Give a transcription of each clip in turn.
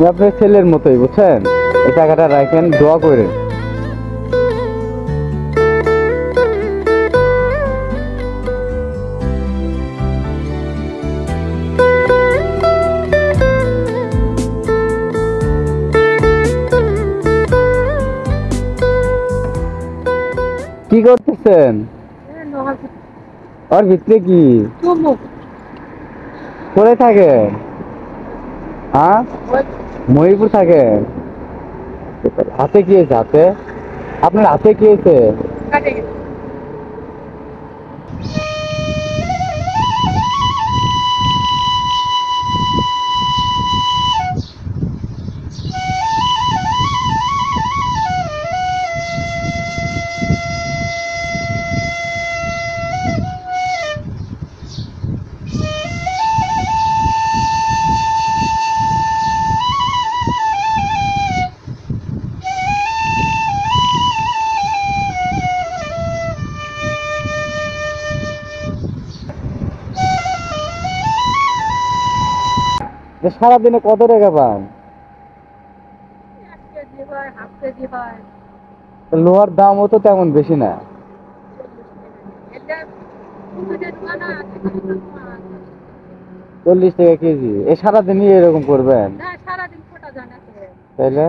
আমি আপনার ছেলের মতোই, বুঝছেন? এই টাকাটা রাখেন, দোয়া করেন। কি করতেছেন? ওর ভিতরে কি করে থাকেন? হ্যাঁ, মহিপুর থাকেন। হাতে কি হয়েছে? হাতে আপনার হাতে কি হয়েছে? সারাদিনে কত টাকা পান? লোহার দামও তো তেমন বেশি না। 40 টাকা কেজি? এ সারাদিনই এরকম করবেন? তাইলে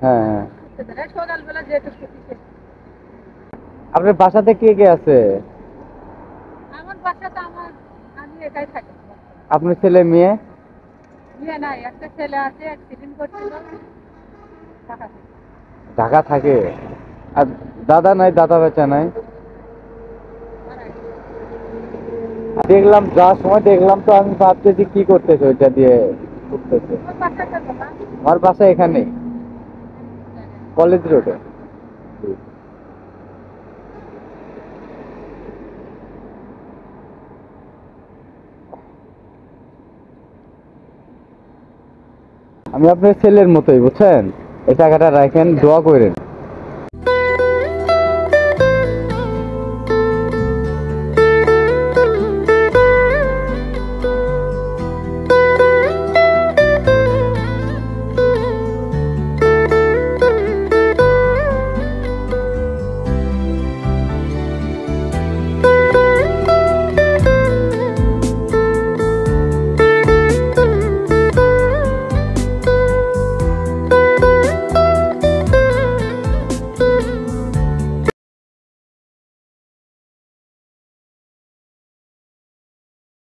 হ্যাঁ, আপনার বাসাতে কে কে আছে? আপনার ছেলে মেয়ে? ঢাকা থাকে। আর দাদা নাই? দাদা বেচা নাই? দেখলাম যাওয়ার সময় দেখলাম, তো আমি ভাবতেছি কি করতেছে ওইটা দিয়ে করতেছে। আমার বাসা এখানেই, কলেজ রোডে। আমি আপনার ছেলের মতোই, বুঝছেন? এই টাকাটা রাখেন, দোয়া করেন।